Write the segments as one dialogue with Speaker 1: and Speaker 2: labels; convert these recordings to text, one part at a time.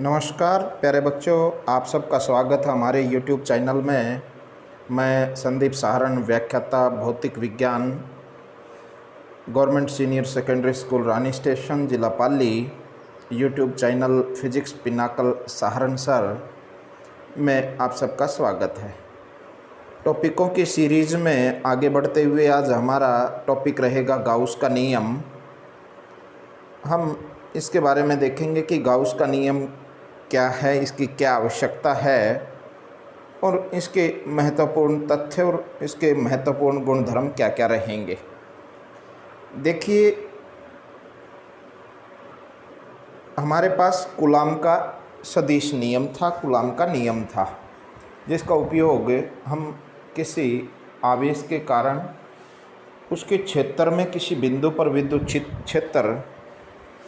Speaker 1: नमस्कार प्यारे बच्चों, आप सबका स्वागत है हमारे YouTube चैनल में। मैं संदीप सहारण, व्याख्याता भौतिक विज्ञान, गवर्नमेंट सीनियर सेकेंडरी स्कूल रानी स्टेशन, जिला पाली। YouTube channel physics Pinnacle Saharan sir में आप सबका स्वागत है। टॉपिकों की सीरीज़ में आगे बढ़ते हुए आज हमारा टॉपिक रहेगा गाउस का नियम। हम इसके बारे में देखेंगे कि गाउस का नियम क्या है, इसकी क्या आवश्यकता है और इसके महत्वपूर्ण तथ्य और इसके महत्वपूर्ण गुणधर्म क्या क्या रहेंगे। देखिए, हमारे पास कूलॉम का सदिश नियम था, कूलॉम का नियम था, जिसका उपयोग हम किसी आवेश के कारण उसके क्षेत्र में किसी बिंदु पर विद्युत क्षेत्र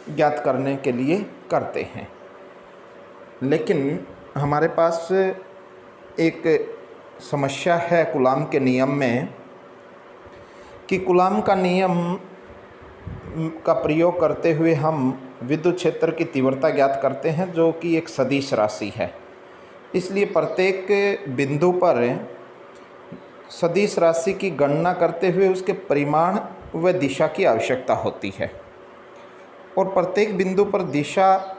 Speaker 1: ज्ञात करने के लिए करते हैं। लेकिन हमारे पास एक समस्या है कूलॉम के नियम में कि कूलॉम का नियम का प्रयोग करते हुए हम विद्युत क्षेत्र की तीव्रता ज्ञात करते हैं, जो कि एक सदिश राशि है। इसलिए प्रत्येक बिंदु पर सदिश राशि की गणना करते हुए उसके परिमाण व दिशा की आवश्यकता होती है और प्रत्येक बिंदु पर दिशा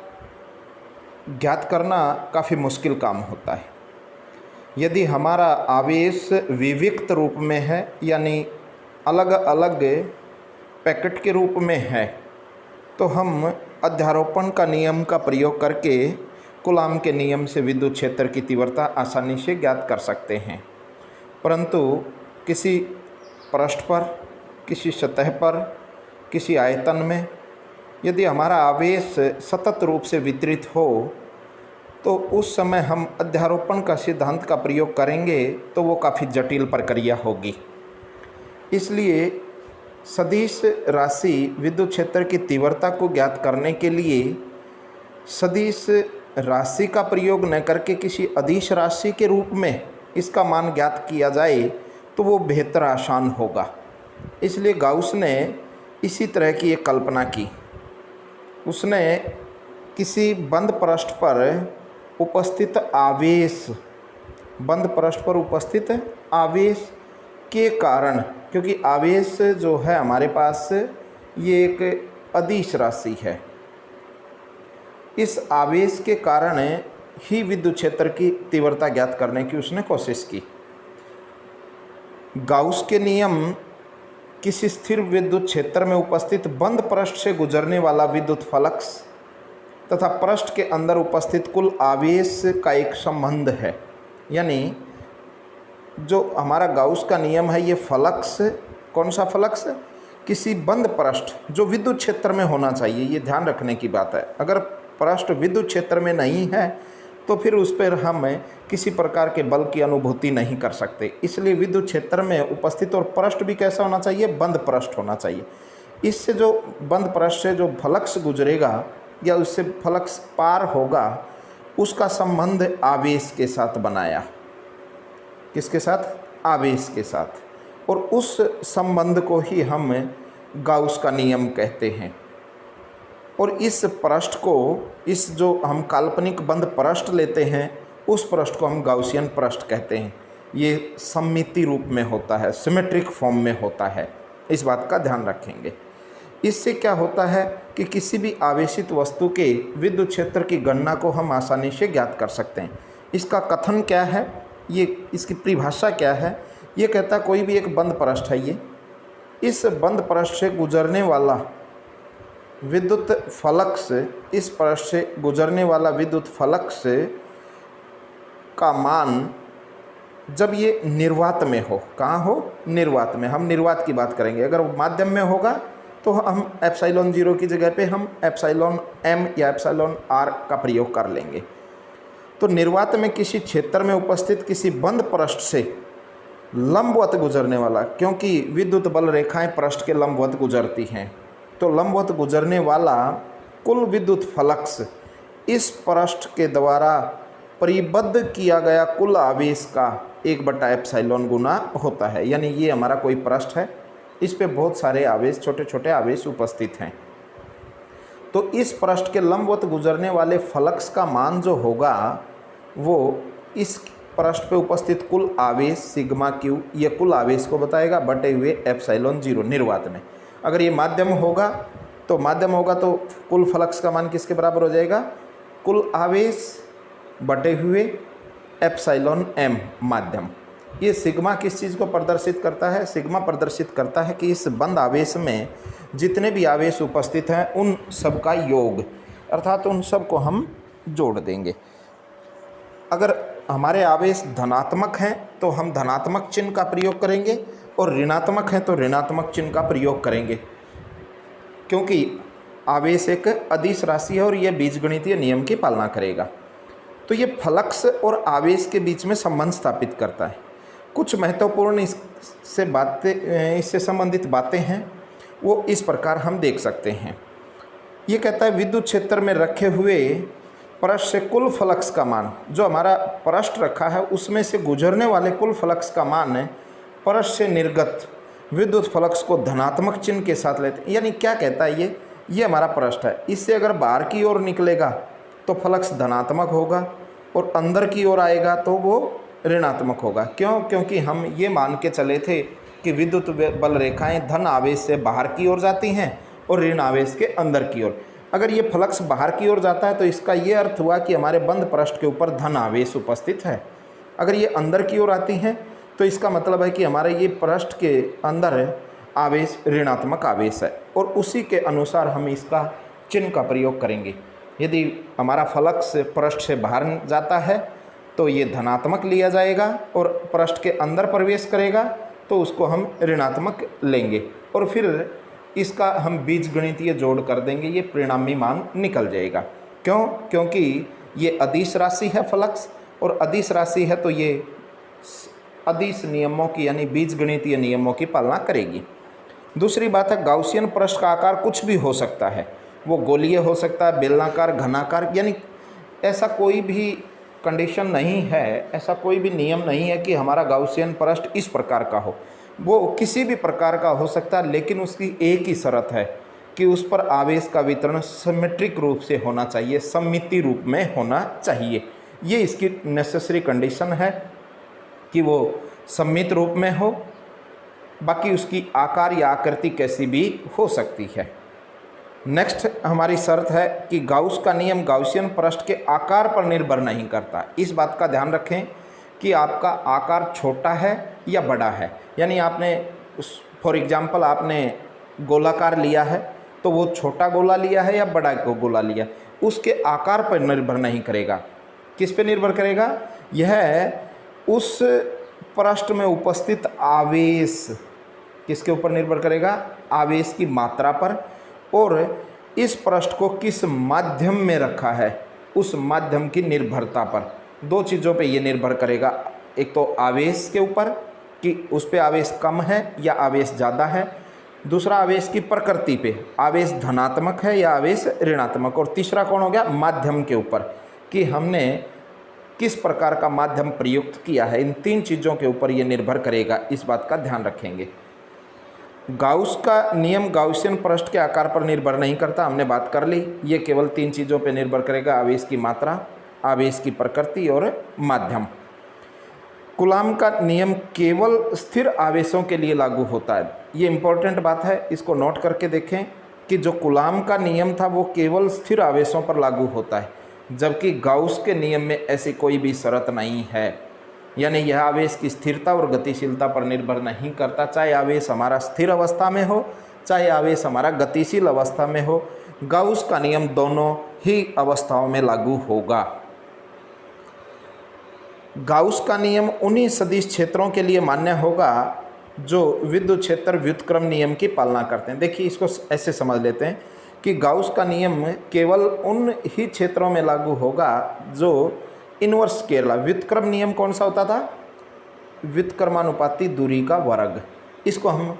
Speaker 1: ज्ञात करना काफ़ी मुश्किल काम होता है। यदि हमारा आवेश विविक्त रूप में है, यानी अलग अलग पैकेट के रूप में है, तो हम अध्यारोपण का नियम का प्रयोग करके कूलॉम के नियम से विद्युत क्षेत्र की तीव्रता आसानी से ज्ञात कर सकते हैं। परंतु किसी पृष्ठ पर, किसी सतह पर, किसी आयतन में यदि हमारा आवेश सतत रूप से वितरित हो तो उस समय हम अध्यारोपण का सिद्धांत का प्रयोग करेंगे तो वो काफ़ी जटिल प्रक्रिया होगी। इसलिए सदिश राशि विद्युत क्षेत्र की तीव्रता को ज्ञात करने के लिए सदिश राशि का प्रयोग न करके किसी अदिश राशि के रूप में इसका मान ज्ञात किया जाए तो वो बेहतर आसान होगा। इसलिए गाउस ने इसी तरह की एक कल्पना की। उसने किसी बंद पृष्ठ पर उपस्थित आवेश के कारण, क्योंकि आवेश जो है हमारे पास ये एक अदिश राशि है, इस आवेश के कारण ही विद्युत क्षेत्र की तीव्रता ज्ञात करने की उसने कोशिश की। गाउस के नियम किसी स्थिर विद्युत क्षेत्र में उपस्थित बंद पृष्ठ से गुजरने वाला विद्युत फ्लक्स तथा पृष्ठ के अंदर उपस्थित कुल आवेश का एक संबंध है। यानी जो हमारा गाउस का नियम है, ये फ्लक्स, कौन सा फ्लक्स? किसी बंद पृष्ठ जो विद्युत क्षेत्र में होना चाहिए, ये ध्यान रखने की बात है। अगर पृष्ठ विद्युत क्षेत्र में नहीं है तो फिर उस पर हम किसी प्रकार के बल की अनुभूति नहीं कर सकते। इसलिए विद्युत क्षेत्र में उपस्थित और पृष्ठ भी कैसा होना चाहिए? बंद पृष्ठ होना चाहिए। इससे जो बंद पृष्ठ से जो फ्लक्स गुजरेगा या उससे फ्लक्स पार होगा, उसका संबंध आवेश के साथ बनाया। किसके साथ? आवेश के साथ। और उस संबंध को ही हम गाउस का नियम कहते हैं। और इस पृष्ठ को, इस जो हम काल्पनिक बंद पृष्ठ लेते हैं, उस पृष्ठ को हम गाउसियन पृष्ठ कहते हैं। ये सममिति रूप में होता है, सिमेट्रिक फॉर्म में होता है। इस बात का ध्यान रखेंगे। इससे क्या होता है कि किसी भी आवेशित वस्तु के विद्युत क्षेत्र की गणना को हम आसानी से ज्ञात कर सकते हैं। इसका कथन क्या है, ये इसकी परिभाषा क्या है? ये कहता है कोई भी एक बंद पृष्ठ है, ये इस बंद पृष्ठ से गुजरने वाला विद्युत फ्लक्स, इस पृष्ठ से गुजरने वाला विद्युत फ्लक्स का मान जब ये निर्वात में हो, कहाँ हो? निर्वात में। हम निर्वात की बात करेंगे। अगर माध्यम में होगा तो हम एप्सिलॉन 0 की जगह पे हम एप्सिलॉन m या एप्सिलॉन r का प्रयोग कर लेंगे। तो निर्वात में किसी क्षेत्र में उपस्थित किसी बंद पृष्ठ से लंबवत गुजरने वाला, क्योंकि विद्युत बल रेखाएं पृष्ठ के लंबवत गुजरती हैं, तो लंबवत गुजरने वाला कुल विद्युत फ्लक्स इस पृष्ठ के द्वारा परिबद्ध किया गया कुल आवेश का 1/एप्सिलॉन गुना होता है। यानी ये हमारा कोई पृष्ठ है, इस पे बहुत सारे आवेश, छोटे छोटे आवेश उपस्थित हैं। तो इस पृष्ठ के लंबवत गुजरने वाले फ्लक्स का मान जो होगा वो इस पृष्ठ पे उपस्थित कुल आवेश सिग्मा क्यू, ये कुल आवेश को बताएगा बटे हुए एप्सिलॉन 0 निर्वात में। अगर ये माध्यम होगा तो कुल फ्लक्स का मान किसके बराबर हो जाएगा, कुल आवेश बटे हुए एप्सिलॉन m माध्यम। ये सिग्मा किस चीज़ को प्रदर्शित करता है, सिग्मा प्रदर्शित करता है कि इस बंद आवेश में जितने भी आवेश उपस्थित हैं उन सब का योग, अर्थात उन सब को हम जोड़ देंगे। अगर हमारे आवेश धनात्मक हैं तो हम धनात्मक चिन्ह का प्रयोग करेंगे और ऋणात्मक हैं तो ऋणात्मक चिन्ह का प्रयोग करेंगे, क्योंकि आवेश एक अदिश राशि है और यह बीजगणितीय नियम की पालना करेगा। तो ये फ्लक्स और आवेश के बीच में संबंध स्थापित करता है। कुछ महत्वपूर्ण इससे संबंधित बातें हैं, वो इस प्रकार हम देख सकते हैं। ये कहता है विद्युत क्षेत्र में रखे हुए पृष्ठ से कुल फ्लक्स का मान, जो हमारा पृष्ठ रखा है उसमें से गुजरने वाले कुल फ्लक्स का मान है पृष्ठ से निर्गत विद्युत फ्लक्स को धनात्मक चिन्ह के साथ लेते हैं। यानी क्या कहता है ये हमारा पृष्ठ है, इससे अगर बाहर की ओर निकलेगा तो फ्लक्स धनात्मक होगा और अंदर की ओर आएगा तो वो ऋणात्मक होगा। क्यों? क्योंकि हम ये मान के चले थे कि विद्युत बल रेखाएं धन आवेश से बाहर की ओर जाती हैं और ऋण आवेश के अंदर की ओर। अगर ये फ्लक्स बाहर की ओर जाता है तो इसका ये अर्थ हुआ कि हमारे बंद पृष्ठ के ऊपर धन आवेश उपस्थित है। अगर ये अंदर की ओर आती हैं तो इसका मतलब है कि हमारे ये पृष्ठ के अंदर आवेश ऋणात्मक आवेश है और उसी के अनुसार हम इसका चिन्ह का प्रयोग करेंगे। यदि हमारा फ्लक्स पृष्ठ से बाहर जाता है तो ये धनात्मक लिया जाएगा और पृष्ठ के अंदर प्रवेश करेगा तो उसको हम ऋणात्मक लेंगे और फिर इसका हम बीजगणितीय जोड़ कर देंगे, ये परिणामी मान निकल जाएगा। क्यों? क्योंकि ये अदिश राशि है फ्लक्स, और अदिश राशि है तो ये अदिश नियमों की यानी बीजगणितीय नियमों की पालना करेगी। दूसरी बात है गाउसियन पृष्ठ का आकार कुछ भी हो सकता है, वो गोलीय हो सकता है, बेलनाकार, घनाकार, यानी ऐसा कोई भी कंडीशन नहीं है, ऐसा कोई भी नियम नहीं है कि हमारा गाउसियन पृष्ठ इस प्रकार का हो। वो किसी भी प्रकार का हो सकता है, लेकिन उसकी एक ही शर्त है कि उस पर आवेश का वितरण सिमेट्रिक रूप से होना चाहिए, सममिति रूप में होना चाहिए। ये इसकी नेसेसरी कंडीशन है कि वो सममित रूप में हो, बाकी उसकी आकार या आकृति कैसी भी हो सकती है। नेक्स्ट हमारी शर्त है कि गाउस का नियम गाउसियन पृष्ठ के आकार पर निर्भर नहीं करता। इस बात का ध्यान रखें कि आपका आकार छोटा है या बड़ा है, यानी आपने फॉर एग्जांपल आपने गोलाकार लिया है तो वो छोटा गोला लिया है या बड़ा गोला लिया, उसके आकार पर निर्भर नहीं करेगा। किस पे निर्भर करेगा? यह उस पृष्ठ में उपस्थित आवेश, किसके ऊपर निर्भर करेगा? आवेश की मात्रा पर, और इस पृष्ठ को किस माध्यम में रखा है उस माध्यम की निर्भरता पर। दो चीज़ों पे ये निर्भर करेगा, एक तो आवेश के ऊपर कि उस पे आवेश कम है या आवेश ज़्यादा है, दूसरा आवेश की प्रकृति पे, आवेश धनात्मक है या आवेश ऋणात्मक, और तीसरा कौन हो गया? माध्यम के ऊपर कि हमने किस प्रकार का माध्यम प्रयुक्त किया है। इन तीन चीज़ों के ऊपर ये निर्भर करेगा, इस बात का ध्यान रखेंगे। गाउस का नियम गाउसियन पृष्ठ के आकार पर निर्भर नहीं करता, हमने बात कर ली। ये केवल तीन चीज़ों पर निर्भर करेगा, आवेश की मात्रा, आवेश की प्रकृति और माध्यम। कूलाम का नियम केवल स्थिर आवेशों के लिए लागू होता है। ये इम्पोर्टेंट बात है, इसको नोट करके देखें कि जो कूलाम का नियम था वो केवल स्थिर आवेशों पर लागू होता है, जबकि गाउस के नियम में ऐसी कोई भी शर्त नहीं है। यानी यह आवेश की स्थिरता और गतिशीलता पर निर्भर नहीं करता, चाहे आवेश हमारा स्थिर अवस्था में हो चाहे आवेश हमारा गतिशील अवस्था में हो, गाउस का नियम दोनों ही अवस्थाओं में लागू होगा। गाउस का नियम उन्हीं सदिश क्षेत्रों के लिए मान्य होगा जो विद्युत क्षेत्र व्युत्क्रम नियम की पालना करते हैं। देखिए इसको ऐसे समझ लेते हैं कि गाउस का नियम केवल उन ही क्षेत्रों में लागू होगा जो इनवर्स केरला। व्युत्क्रम नियम कौन सा होता था? व्युत्क्रमानुपाती दूरी का वर्ग, इसको हम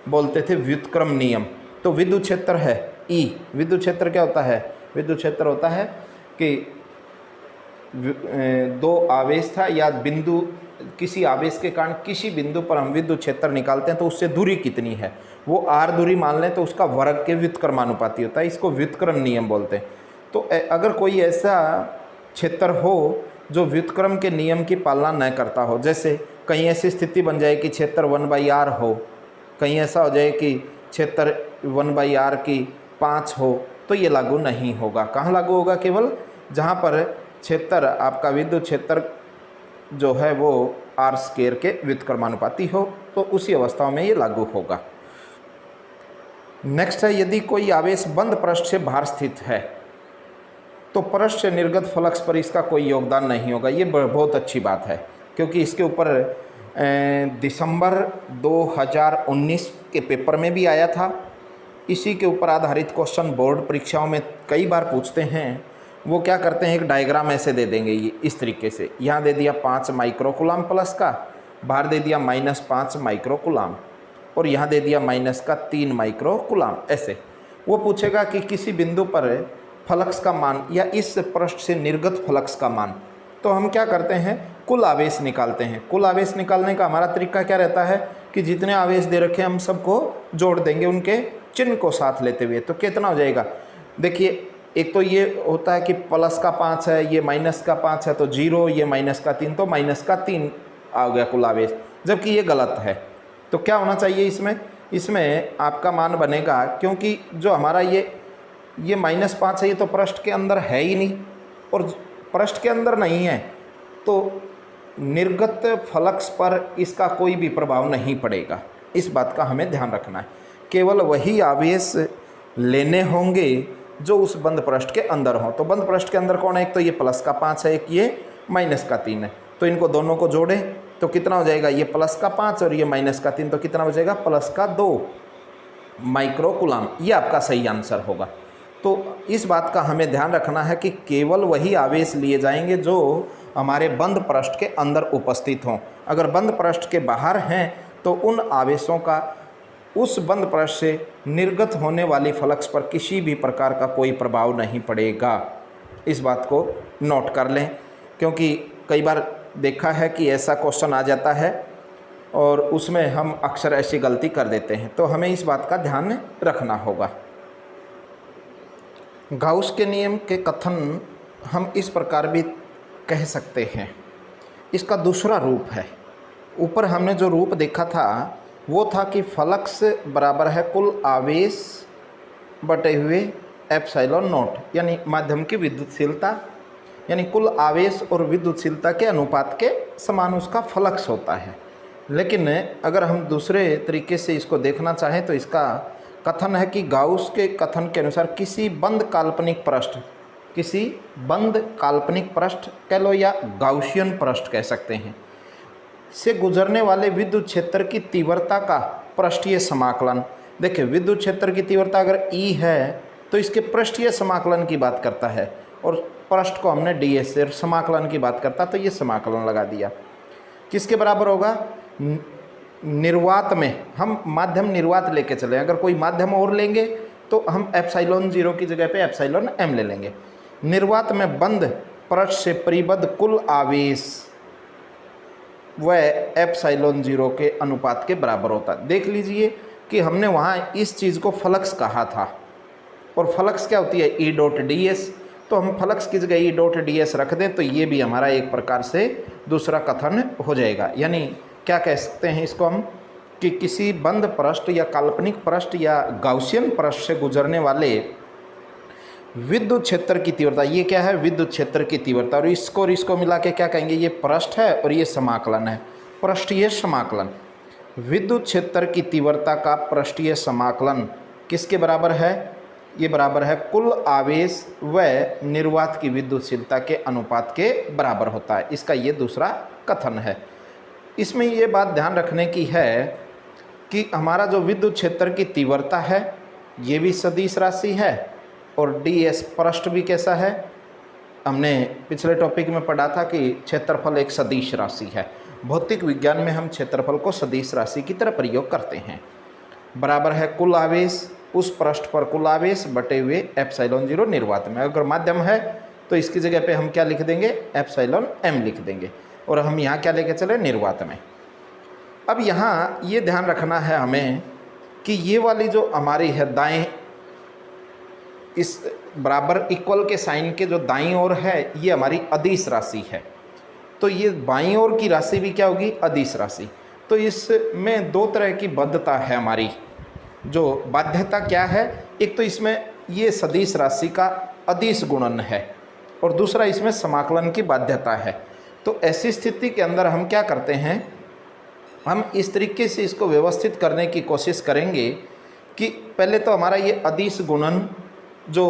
Speaker 1: बोलते थे व्युत्क्रम नियम। तो विद्युत क्षेत्र है ई, विद्युत क्षेत्र क्या होता है? विद्युत क्षेत्र होता है कि दो आवेश था या बिंदु, किसी आवेश के कारण किसी बिंदु पर हम विद्युत क्षेत्र निकालते हैं तो उससे दूरी कितनी है, वो r दूरी मान लें तो उसका वर्ग के व्युत्क्रमानुपाती होता है, इसको व्युत्क्रम नियम बोलते हैं। तो अगर कोई ऐसा क्षेत्र हो जो व्युत्क्रम के नियम की पालना न करता हो, जैसे कहीं ऐसी स्थिति बन जाए कि क्षेत्र 1/r हो, कहीं ऐसा हो जाए कि क्षेत्र 1/r की 5 हो, तो ये लागू नहीं होगा। कहाँ लागू होगा? केवल जहाँ पर क्षेत्र आपका विद्युत क्षेत्र जो है वो r² के व्युत्क्रमानुपाती हो, तो उसी अवस्थाओं में ये लागू होगा। नेक्स्ट है, यदि कोई आवेश बंद पृष्ठ से बाहर स्थित है तो पृष्ठ से निर्गत फ्लक्स पर इसका कोई योगदान नहीं होगा। ये बहुत अच्छी बात है, क्योंकि इसके ऊपर दिसंबर 2019 के पेपर में भी आया था। इसी के ऊपर आधारित क्वेश्चन बोर्ड परीक्षाओं में कई बार पूछते हैं। वो क्या करते हैं, एक डायग्राम ऐसे दे देंगे, ये इस तरीके से, यहाँ दे दिया 5 माइक्रोकूलाम प्लस का, बाहर दे दिया -5 माइक्रोकूलाम, और यहाँ दे दिया -3 माइक्रोकूलाम। ऐसे वो पूछेगा कि किसी बिंदु पर फ्लक्स का मान या इस पृष्ठ से निर्गत फ्लक्स का मान। तो हम क्या करते हैं, कुल आवेश निकालते हैं। कुल आवेश निकालने का हमारा तरीका क्या रहता है कि जितने आवेश दे रखे हम सबको जोड़ देंगे उनके चिन्ह को साथ लेते हुए। तो कितना हो जाएगा, देखिए, एक तो ये होता है कि +5 है, ये -5 है तो 0, ये -3 तो -3 आ गया कुल आवेश, जबकि ये गलत है। तो क्या होना चाहिए इसमें आपका मान बनेगा, क्योंकि जो हमारा ये -5 है, ये तो पृष्ठ के अंदर है ही नहीं, और पृष्ठ के अंदर नहीं है तो निर्गत फ्लक्स पर इसका कोई भी प्रभाव नहीं पड़ेगा। इस बात का हमें ध्यान रखना है। केवल वही आवेश लेने होंगे जो उस बंद पृष्ठ के अंदर हो। तो बंद पृष्ठ के अंदर कौन है, एक तो ये +5 है, एक ये -3 है। तो इनको दोनों को जोड़ें तो कितना हो जाएगा, ये +5 और ये -3, तो कितना हो जाएगा, +2 माइक्रोकूलाम। ये आपका सही आंसर होगा। तो इस बात का हमें ध्यान रखना है कि केवल वही आवेश लिए जाएंगे जो हमारे बंद पृष्ठ के अंदर उपस्थित हों। अगर बंद पृष्ठ के बाहर हैं तो उन आवेशों का उस बंद पृष्ठ से निर्गत होने वाली फ्लक्स पर किसी भी प्रकार का कोई प्रभाव नहीं पड़ेगा। इस बात को नोट कर लें, क्योंकि कई बार देखा है कि ऐसा क्वेश्चन आ जाता है और उसमें हम अक्सर ऐसी गलती कर देते हैं। तो हमें इस बात का ध्यान रखना होगा। गाउस के नियम के कथन हम इस प्रकार भी कह सकते हैं। इसका दूसरा रूप है, ऊपर हमने जो रूप देखा था वो था कि फ्लक्स बराबर है कुल आवेश बटे हुए ε0, यानी माध्यम की विद्युतशीलता, यानी कुल आवेश और विद्युतशीलता के अनुपात के समान उसका फ्लक्स होता है। लेकिन अगर हम दूसरे तरीके से इसको देखना चाहें तो इसका कथन है कि गाउस के कथन के अनुसार किसी बंद काल्पनिक पृष्ठ कह लो या गाउसियन पृष्ठ कह सकते हैं, से गुजरने वाले विद्युत क्षेत्र की तीव्रता का पृष्ठीय समाकलन। देखिए, विद्युत क्षेत्र की तीव्रता अगर E है तो इसके पृष्ठीय समाकलन की बात करता है, और पृष्ठ को हमने ds से समाकलन की बात करता, तो ये समाकलन लगा दिया। किसके बराबर होगा, निर्वात में हम माध्यम निर्वात लेके चले। अगर कोई माध्यम और लेंगे तो हम ε0 की जगह पे ε m ले लेंगे। निर्वात में बंद पृष्ठ से परिबद्ध कुल आवेश वह ε0 के अनुपात के बराबर होता। देख लीजिए कि हमने वहाँ इस चीज़ को फ्लक्स कहा था, और फ्लक्स क्या होती है, E.ds। तो हम फ्लक्स की जगह E.ds रख दें तो ये भी हमारा एक प्रकार से दूसरा कथन हो जाएगा। यानी क्या कह सकते हैं इसको हम, कि किसी बंद पृष्ठ या काल्पनिक पृष्ठ या गाउसियन पृष्ठ से गुजरने वाले विद्युत क्षेत्र की तीव्रता, ये क्या है, विद्युत क्षेत्र की तीव्रता, और इसको मिला के क्या कहेंगे, ये पृष्ठ है और ये समाकलन है, पृष्ठीय समाकलन। विद्युत क्षेत्र की तीव्रता का पृष्ठीय समाकलन किसके बराबर है, ये बराबर है कुल आवेश व निर्वात की विद्युतशीलता के अनुपात के बराबर होता है। इसका ये दूसरा कथन है। इसमें ये बात ध्यान रखने की है कि हमारा जो विद्युत क्षेत्र की तीव्रता है ये भी सदिश राशि है, और ds पृष्ठ भी कैसा है, हमने पिछले टॉपिक में पढ़ा था कि क्षेत्रफल एक सदिश राशि है। भौतिक विज्ञान में हम क्षेत्रफल को सदिश राशि की तरह प्रयोग करते हैं। बराबर है कुल आवेश, उस पृष्ठ पर कुल आवेश बटे हुए ε0 निर्वात में। अगर माध्यम है तो इसकी जगह पे हम क्या लिख देंगे, ε m लिख देंगे, और हम यहाँ क्या लेके चले, निर्वात में। अब यहाँ ये ध्यान रखना है हमें कि ये वाली जो हमारी है दाएं इस बराबर इक्वल के साइन के जो दाईं ओर है ये हमारी अदिश राशि है, तो ये बाईं ओर की राशि भी क्या होगी, अदिश राशि। तो इसमें दो तरह की बाध्यता है हमारी। जो बाध्यता क्या है, एक तो इसमें ये सदिश राशि का अदिश गुणन है और दूसरा इसमें समाकलन की बाध्यता है। तो ऐसी स्थिति के अंदर हम क्या करते हैं, हम इस तरीके से इसको व्यवस्थित करने की कोशिश करेंगे कि पहले तो हमारा ये अदिश गुणन जो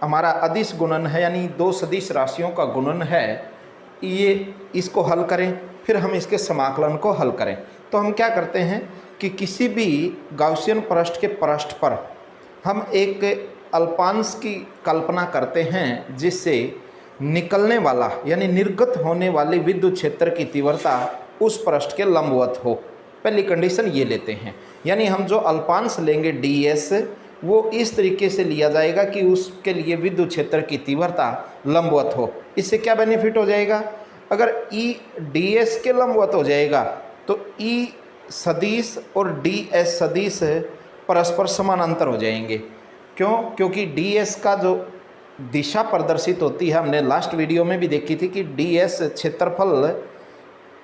Speaker 1: हमारा अदिश गुणन है यानी दो सदिश राशियों का गुणन है, ये इसको हल करें, फिर हम इसके समाकलन को हल करें। तो हम क्या करते हैं कि किसी भी गाउसियन पृष्ठ के पृष्ठ पर हम एक अल्पांश की कल्पना करते हैं जिससे निकलने वाला यानी निर्गत होने वाले विद्युत क्षेत्र की तीव्रता उस पृष्ठ के लंबवत हो। पहली कंडीशन ये लेते हैं, यानी हम जो अल्पांश लेंगे ds वो इस तरीके से लिया जाएगा कि उसके लिए विद्युत क्षेत्र की तीव्रता लंबवत हो। इससे क्या बेनिफिट हो जाएगा, अगर E ds के लंबवत हो जाएगा तो E सदिश और ds सदिश परस्पर समानांतर हो जाएंगे। क्यों, क्योंकि ds का जो दिशा प्रदर्शित होती है, हमने लास्ट वीडियो में भी देखी थी कि ds क्षेत्रफल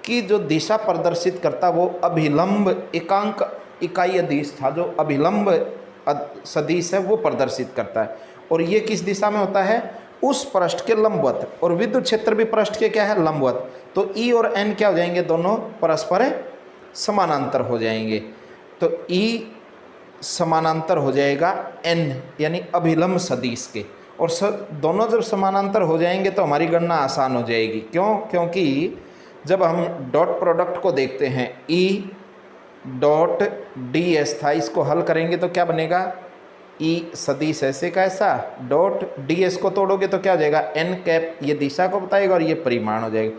Speaker 1: की जो दिशा प्रदर्शित करता वो अभिलंब एकांक इकाई अदिश था, जो अभिलंब सदिश है वो प्रदर्शित करता है और ये किस दिशा में होता है, उस पृष्ठ के लंबवत, और विद्युत क्षेत्र भी पृष्ठ के क्या है, लंबवत। तो E और N क्या हो जाएंगे, दोनों परस्पर समानांतर हो जाएंगे। तो E समानांतर हो जाएगा N यानी अभिलंब सदिश के, और दोनों जब समानांतर हो जाएंगे तो हमारी गणना आसान हो जाएगी। क्यों, क्योंकि जब हम डॉट प्रोडक्ट को देखते हैं E डॉट ds था, इसको हल करेंगे तो क्या बनेगा, E सदिश ऐसे का ऐसा डॉट ds को तोड़ोगे तो क्या हो जाएगा, n कैप, ये दिशा को बताएगा और ये परिमाण हो जाएगा।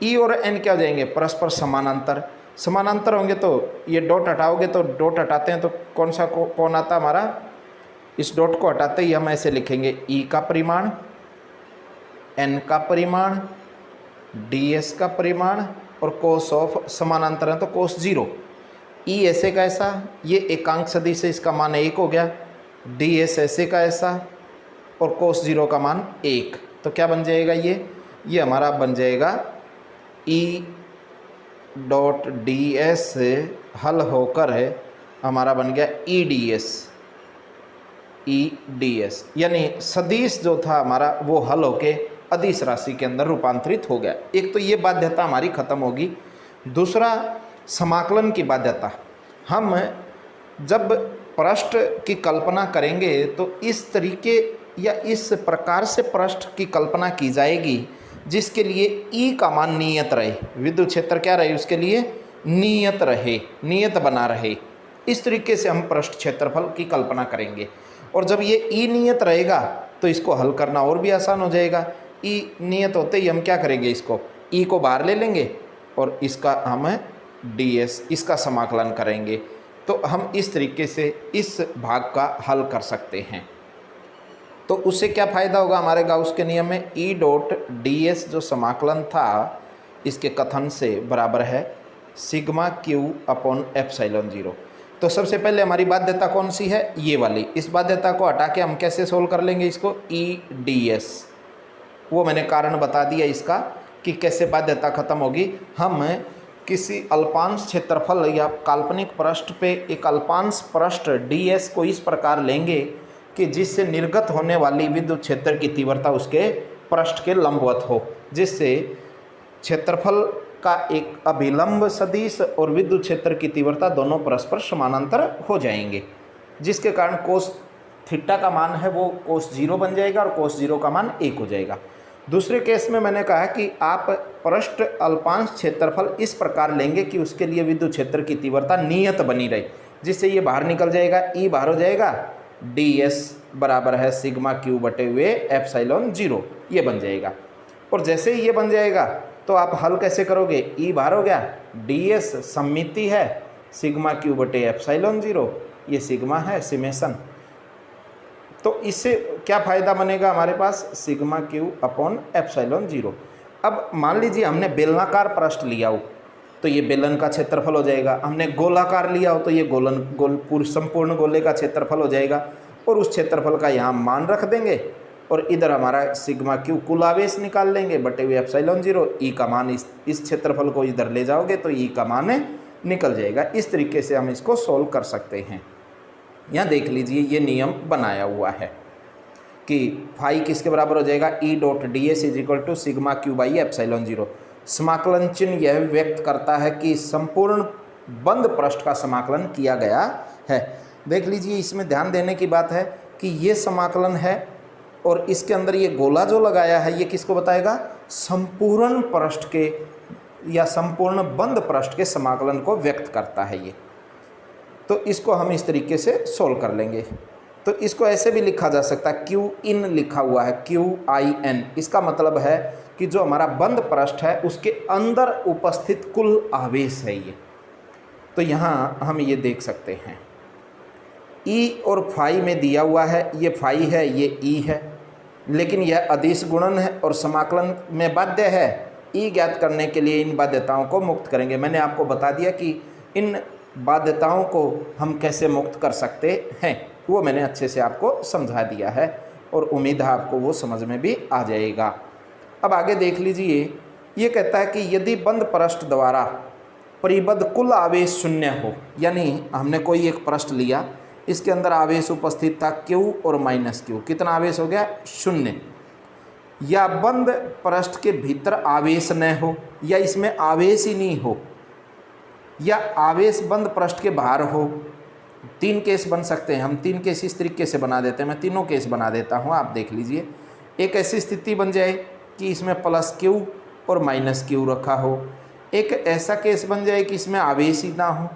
Speaker 1: E और n क्या हो जाएंगे, परस्पर समानांतर। समानांतर होंगे तो ये डॉट हटाओगे तो डॉट हटाते हैं तो कौन सा कौन आता हमारा, इस डॉट को हटाते ही हम ऐसे लिखेंगे E का परिमाण, n का परिमाण, ds का परिमाण और कोस ऑफ समानांतर है तो कोस 0। E ऐसे का ऐसा, ये एकांक सदिश है, इसका मान 1 हो गया, ds ऐसे का ऐसा और कोस 0 का मान 1। तो क्या बन जाएगा, ये हमारा बन जाएगा E डॉट ds हल होकर है हमारा बन गया EDS यानी सदिश जो था हमारा वो हल होके अदिश राशि के अंदर रूपांतरित हो गया। एक तो ये बाध्यता हमारी खत्म होगी। दूसरा समाकलन की बाध्यता, हम जब पृष्ठ की कल्पना करेंगे तो इस तरीके या इस प्रकार से पृष्ठ की कल्पना की जाएगी जिसके लिए E का मान नियत रहे, विद्युत क्षेत्र क्या रहे, उसके लिए नियत रहे, नियत बना रहे। इस तरीके से हम पृष्ठ क्षेत्रफल की कल्पना करेंगे और जब ये E नियत रहेगा तो इसको हल करना और भी आसान हो जाएगा। E नियत होते ही हम क्या करेंगे, इसको E को बाहर ले लेंगे और इसका हम ds इसका समाकलन करेंगे। तो हम इस तरीके से इस भाग का हल कर सकते हैं। तो उससे क्या फ़ायदा होगा, हमारे गाउस के नियम में E डॉट ds जो समाकलन था इसके कथन से बराबर है सिग्मा Q अपॉन एप्सिलॉन 0। तो सबसे पहले हमारी बाध्यता कौन सी है, ये वाली। इस बाध्यता को हटा के हम कैसे सोल्व कर लेंगे इसको, E ds, वो मैंने कारण बता दिया इसका कि कैसे बाध्यता खत्म होगी। हम किसी अल्पांश क्षेत्रफल या काल्पनिक पृष्ठ पे एक अल्पांश पृष्ठ ds को इस प्रकार लेंगे कि जिससे निर्गत होने वाली विद्युत क्षेत्र की तीव्रता उसके पृष्ठ के लंबवत हो, जिससे क्षेत्रफल का एक अभिलंब सदिश और विद्युत क्षेत्र की तीव्रता दोनों परस्पर समानांतर हो जाएंगे, जिसके कारण कोस थीटा का मान है वो कोस 0 बन जाएगा और कोस 0 का मान 1 हो जाएगा। दूसरे केस में मैंने कहा कि आप पृष्ठ अल्पांश क्षेत्रफल इस प्रकार लेंगे कि उसके लिए विद्युत क्षेत्र की तीव्रता नियत बनी रहे, जिससे ये बाहर निकल जाएगा, E बाहर हो जाएगा, ds बराबर है सिग्मा Q बटे हुए एप्सिलॉन 0, ये बन जाएगा। और जैसे ही ये बन जाएगा तो आप हल कैसे करोगे, E बाहर हो गया, ds सममिति है सिग्मा Q बटे एप्सिलॉन 0, ये सिग्मा है सिमेशन। तो इससे क्या फ़ायदा बनेगा हमारे पास, सिग्मा Q अपॉन एप्सिलॉन 0। अब मान लीजिए हमने बेलनाकार पृष्ठ लिया हो, तो ये बेलन का क्षेत्रफल हो जाएगा। हमने गोलाकार लिया हो तो ये संपूर्ण गोले का क्षेत्रफल हो जाएगा, और उस क्षेत्रफल का यहाँ मान रख देंगे और इधर हमारा सिग्मा क्यू कुल आवेश निकाल लेंगे बटे हुए एप्सिलॉन 0। ई का मान इस क्षेत्रफल को इधर ले जाओगे तो ई का मान निकल जाएगा। इस तरीके से हम इसको सोल्व कर सकते हैं। यहाँ देख लीजिए ये नियम बनाया हुआ है कि फाई किसके बराबर हो जाएगा, E dot D S is equal to sigma Q by epsilon 0। समाकलन चिन्ह यह व्यक्त करता है कि संपूर्ण बंद पृष्ठ का समाकलन किया गया है। देख लीजिए इसमें ध्यान देने की बात है कि ये समाकलन है और इसके अंदर ये गोला जो लगाया है ये किसको बताएगा, संपूर्ण पृष्ठ के या संपूर्ण बंद पृष्ठ के समाकलन को व्यक्त करता है ये। तो इसको हम इस तरीके से सोल्व कर लेंगे। तो इसको ऐसे भी लिखा जा सकता है, क्यू इन लिखा हुआ है, क्यू आई एन। इसका मतलब है कि जो हमारा बंद पृष्ठ है उसके अंदर उपस्थित कुल आवेश है ये। तो यहाँ हम ये देख सकते हैं ई और फाई में दिया हुआ है, ये फाई है ये ई है, लेकिन यह अदिश गुणन है और समाकलन में बाध्य है। ई ज्ञात करने के लिए इन बाध्यताओं को मुक्त करेंगे। मैंने आपको बता दिया कि इन बाध्यताओं को हम कैसे मुक्त कर सकते हैं, वो मैंने अच्छे से आपको समझा दिया है और उम्मीद है आपको वो समझ में भी आ जाएगा। अब आगे देख लीजिए, ये कहता है कि यदि बंद पृष्ठ द्वारा परिबद्ध कुल आवेश शून्य हो, यानी हमने कोई एक पृष्ठ लिया, इसके अंदर आवेश उपस्थित था Q और माइनस Q, कितना आवेश हो गया, 0, या बंद पृष्ठ के भीतर आवेश न हो या इसमें आवेश ही नहीं हो, या आवेश बंद पृष्ठ के बाहर हो। 3 केस बन सकते हैं, हम 3 केस इस तरीके से बना देते हैं, मैं तीनों केस बना देता हूँ, आप देख लीजिए। एक ऐसी स्थिति बन जाए कि इसमें प्लस Q और माइनस Q रखा हो, एक ऐसा केस बन जाए कि इसमें आवेश ही ना हो,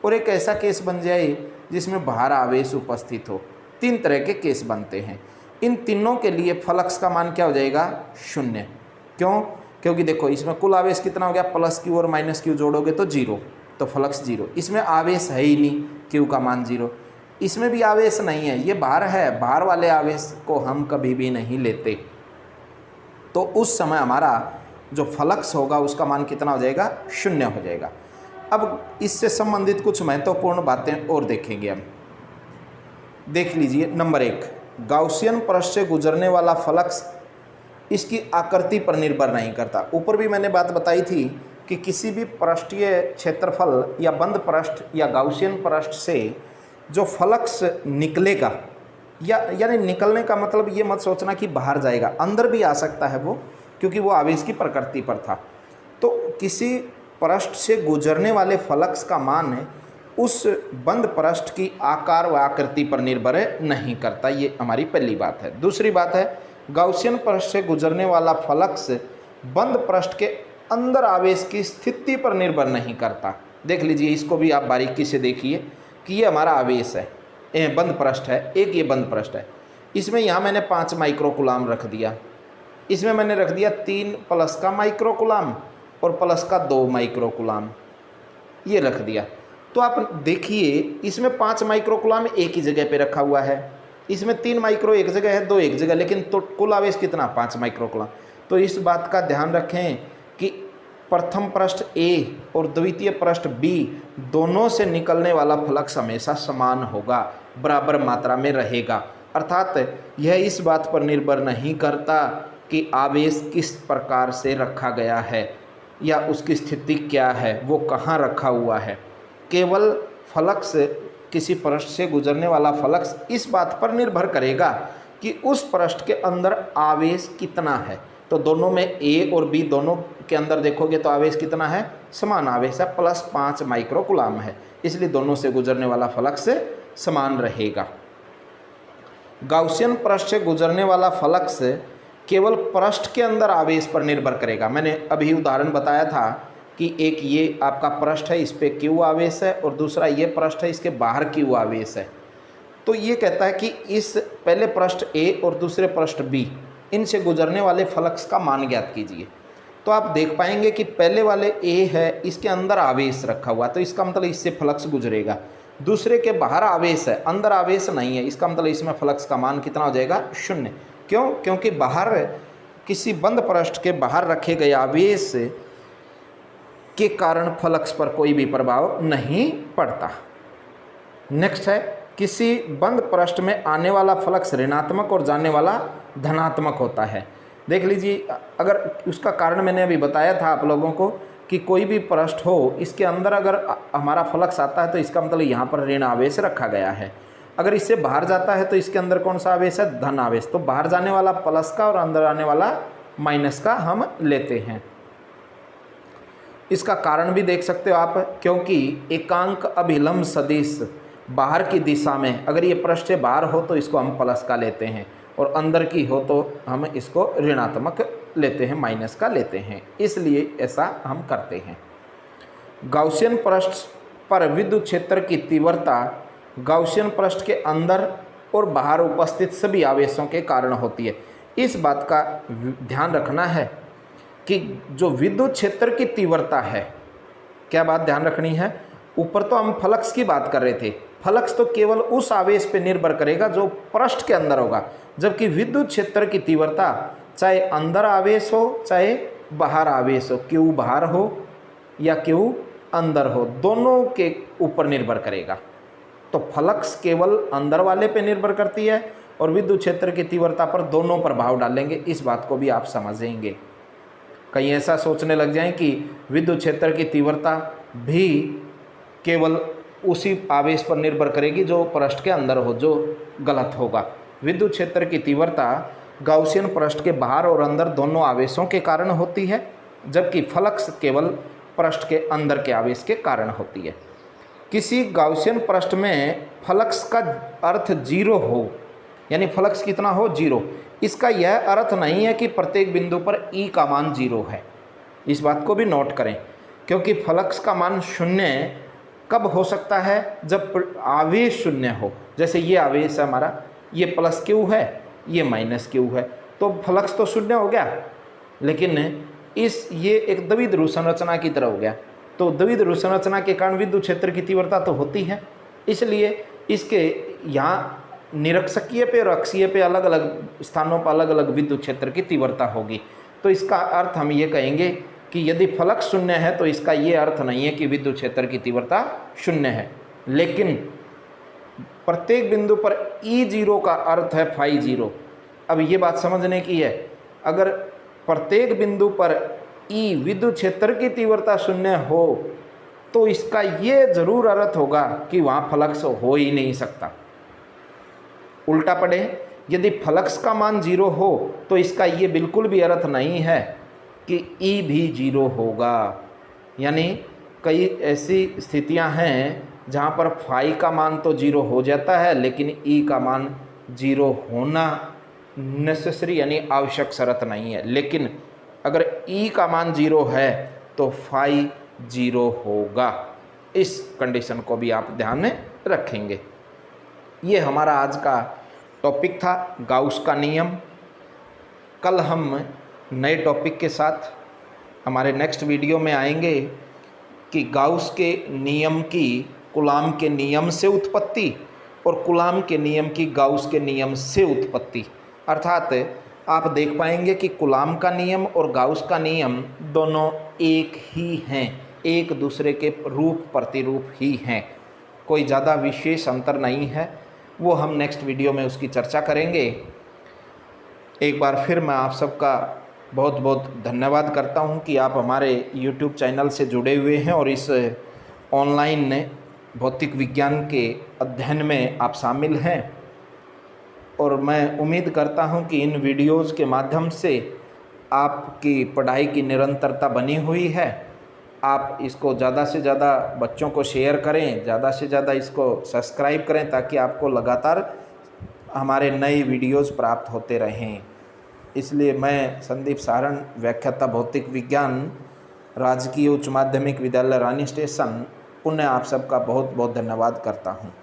Speaker 1: और एक ऐसा केस बन जाए जिसमें बाहर आवेश उपस्थित हो। 3 तरह के केस बनते हैं। इन तीनों के लिए फ्लक्स का मान क्या हो जाएगा, 0। क्यों, क्योंकि देखो इसमें कुल आवेश कितना हो गया, प्लस Q और माइनस Q जोड़ोगे तो 0, तो फ्लक्स 0। इसमें आवेश है ही नहीं, Q का मान 0। इसमें भी आवेश नहीं है, ये बाहर है, बाहर वाले आवेश को हम कभी भी नहीं लेते, तो उस समय हमारा जो फ्लक्स होगा उसका मान कितना हो जाएगा, 0 हो जाएगा। अब इससे संबंधित कुछ महत्वपूर्ण बातें और देखेंगे हम। देख लीजिए, नंबर 1, गाउसियन पृष्ठ से गुजरने वाला फ्लक्स इसकी आकृति पर निर्भर नहीं करता। ऊपर भी मैंने बात बताई थी कि किसी भी पृष्ठीय क्षेत्रफल या बंद पृष्ठ या गाउसियन पृष्ठ से जो फ्लक्स निकलेगा, यानी निकलने का मतलब ये मत सोचना कि बाहर जाएगा, अंदर भी आ सकता है वो, क्योंकि वो आवेश की प्रकृति पर था। तो किसी पृष्ठ से गुजरने वाले फ्लक्स का मान उस बंद पृष्ठ की आकार व आकृति पर निर्भर नहीं करता, ये हमारी पहली बात है। दूसरी बात है, गाउसियन पृष्ठ से गुजरने वाला फ्लक्स बंद पृष्ठ के अंदर आवेश की स्थिति पर निर्भर नहीं करता। देख लीजिए, इसको भी आप बारीकी से देखिए कि ये हमारा आवेश है, बंद पृष्ठ है, एक ये बंद पृष्ठ है। इसमें यहाँ मैंने 5 माइक्रोकुलाम रख दिया, इसमें मैंने रख दिया 3 प्लस का माइक्रोकुलाम और प्लस का 2 माइक्रोकुलाम, ये रख दिया। तो आप देखिए इसमें 5 माइक्रोकुलाम एक ही जगह पे रखा हुआ है, इसमें 3 माइक्रो एक जगह है, 2 एक जगह, लेकिन तो कुल आवेश कितना, 5 माइक्रोकुलाम। तो इस बात का ध्यान रखें कि प्रथम पृष्ठ A और द्वितीय पृष्ठ B दोनों से निकलने वाला फ्लक्स हमेशा समान होगा, बराबर मात्रा में रहेगा। अर्थात यह इस बात पर निर्भर नहीं करता कि आवेश किस प्रकार से रखा गया है या उसकी स्थिति क्या है, वो कहाँ रखा हुआ है। केवल फ्लक्स, किसी पृष्ठ से गुजरने वाला फ्लक्स इस बात पर निर्भर करेगा कि उस पृष्ठ के अंदर आवेश कितना है। तो दोनों में A और B दोनों के अंदर देखोगे तो आवेश कितना है, समान आवेश है, प्लस 5 माइक्रोकुलाम है, इसलिए दोनों से गुजरने वाला फ्लक्स समान रहेगा। गाउसियन पृष्ठ से गुजरने वाला फ्लक्स केवल पृष्ठ के अंदर आवेश पर निर्भर करेगा। मैंने अभी उदाहरण बताया था कि एक ये आपका पृष्ठ है, इस पे Q आवेश है, और दूसरा ये पृष्ठ है, इसके बाहर Q आवेश है। तो ये कहता है कि इस पहले पृष्ठ A और दूसरे पृष्ठ B, इनसे गुजरने वाले फ्लक्स का मान ज्ञात कीजिए। तो आप देख पाएंगे कि पहले वाले A है, इसके अंदर आवेश रखा हुआ, तो इसका मतलब इससे फ्लक्स गुजरेगा। दूसरे के बाहर आवेश है, अंदर आवेश नहीं है, इसका मतलब इसमें फ्लक्स का मान कितना हो जाएगा, 0। क्यों, क्योंकि बाहर किसी बंद पृष्ठ के बाहर रखे गए आवेश के कारण फ्लक्स पर कोई भी प्रभाव नहीं पड़ता। नेक्स्ट है, किसी बंद पृष्ठ में आने वाला फ्लक्स ऋणात्मक और जाने वाला धनात्मक होता है। देख लीजिए, अगर उसका कारण मैंने अभी बताया था आप लोगों को कि कोई भी पृष्ठ हो, इसके अंदर अगर हमारा फ्लक्स आता है तो इसका मतलब यहाँ पर ऋण आवेश रखा गया है। अगर इससे बाहर जाता है तो इसके अंदर कौन सा आवेश है? धन आवेश। तो बाहर जाने वाला प्लस का और अंदर आने वाला माइनस का हम लेते हैं। इसका कारण भी देख सकते हो आप, क्योंकि एकांक अभिलंब सदिश बाहर की दिशा में, अगर ये पृष्ठ से बाहर हो तो इसको हम प्लस का लेते हैं और अंदर की हो तो हम इसको ऋणात्मक लेते हैं, माइनस का लेते हैं। इसलिए ऐसा हम करते हैं। गाउसियन पृष्ठ पर विद्युत क्षेत्र की तीव्रता गाउसियन पृष्ठ के अंदर और बाहर उपस्थित सभी आवेशों के कारण होती है। इस बात का ध्यान रखना है कि जो विद्युत क्षेत्र की तीव्रता है, क्या बात ध्यान रखनी है? ऊपर तो हम फ्लक्स की बात कर रहे थे, फ्लक्स तो केवल उस आवेश पे निर्भर करेगा जो पृष्ठ के अंदर होगा, जबकि विद्युत क्षेत्र की तीव्रता चाहे अंदर आवेश हो चाहे बाहर आवेश हो, क्यू बाहर हो या क्यू अंदर हो, दोनों के ऊपर निर्भर करेगा। तो फ्लक्स केवल अंदर वाले पे निर्भर करती है और विद्युत क्षेत्र की तीव्रता पर दोनों प्रभाव डालेंगे। इस बात को भी आप समझेंगे। कहीं ऐसा सोचने लग जाएं कि विद्युत क्षेत्र की तीव्रता भी केवल उसी आवेश पर निर्भर करेगी जो पृष्ठ के अंदर हो, जो गलत होगा। विद्युत क्षेत्र की तीव्रता गाउसियन पृष्ठ के बाहर और अंदर दोनों आवेशों के कारण होती है, जबकि फ्लक्स केवल पृष्ठ के अंदर के आवेश के कारण होती है। किसी गाउसियन पृष्ठ में फ्लक्स का अर्थ जीरो हो, यानी फ्लक्स कितना हो? जीरो। इसका यह अर्थ नहीं है कि प्रत्येक बिंदु पर ई का मान जीरो है। इस बात को भी नोट करें, क्योंकि फ्लक्स का मान शून्य कब हो सकता है? जब आवेश शून्य हो। जैसे ये आवेश है हमारा, ये प्लस क्यू है, ये माइनस क्यू है, तो फ्लक्स तो शून्य हो गया, लेकिन ये एक द्विध्रुव संरचना की तरह हो गया। तो द्विध्रुव संरचना के कारण विद्युत क्षेत्र की तीव्रता तो होती है, इसलिए इसके यहाँ निरक्षकीय पे और अक्षीय पे अलग अलग स्थानों पर अलग अलग विद्युत क्षेत्र की तीव्रता होगी। तो इसका अर्थ हम ये कहेंगे कि यदि फ्लक्स शून्य है तो इसका ये अर्थ नहीं है कि विद्युत क्षेत्र की तीव्रता शून्य है, लेकिन प्रत्येक बिंदु पर ई जीरो का अर्थ है फाई जीरो। अब ये बात समझने की है, अगर प्रत्येक बिंदु पर ई विद्युत क्षेत्र की तीव्रता शून्य हो तो इसका ये जरूर अर्थ होगा कि वहाँ फ्लक्स हो ही नहीं सकता। उल्टा पड़े, यदि फ्लक्स का मान जीरो हो तो इसका ये बिल्कुल भी अर्थ नहीं है कि ई भी जीरो होगा। यानी कई ऐसी स्थितियां हैं जहां पर फाई का मान तो जीरो हो जाता है, लेकिन ई का मान जीरो होना नेसेसरी यानी आवश्यक शर्त नहीं है। लेकिन अगर ई का मान जीरो है तो फाई जीरो होगा। इस कंडीशन को भी आप ध्यान में रखेंगे। ये हमारा आज का टॉपिक था, गाउस का नियम। कल हम नए टॉपिक के साथ हमारे नेक्स्ट वीडियो में आएंगे कि गाउस के नियम की कूलाम के नियम से उत्पत्ति और कूलाम के नियम की गाउस के नियम से उत्पत्ति। अर्थात आप देख पाएंगे कि कूलाम का नियम और गाउस का नियम दोनों एक ही हैं, एक दूसरे के रूप प्रतिरूप ही हैं, कोई ज़्यादा विशेष अंतर नहीं है। वो हम नेक्स्ट वीडियो में उसकी चर्चा करेंगे। एक बार फिर मैं आप सबका बहुत बहुत धन्यवाद करता हूं कि आप हमारे YouTube चैनल से जुड़े हुए हैं और इस ऑनलाइन भौतिक विज्ञान के अध्ययन में आप शामिल हैं। और मैं उम्मीद करता हूं कि इन वीडियोज़ के माध्यम से आपकी पढ़ाई की निरंतरता बनी हुई है। आप इसको ज़्यादा से ज़्यादा बच्चों को शेयर करें, ज़्यादा से ज़्यादा इसको सब्सक्राइब करें, ताकि आपको लगातार हमारे नए वीडियोज़ प्राप्त होते रहें। इसलिए मैं संदीप सारण, व्याख्याता भौतिक विज्ञान, राजकीय उच्च माध्यमिक विद्यालय रानी स्टेशन, पुनः आप सबका बहुत बहुत धन्यवाद करता हूँ।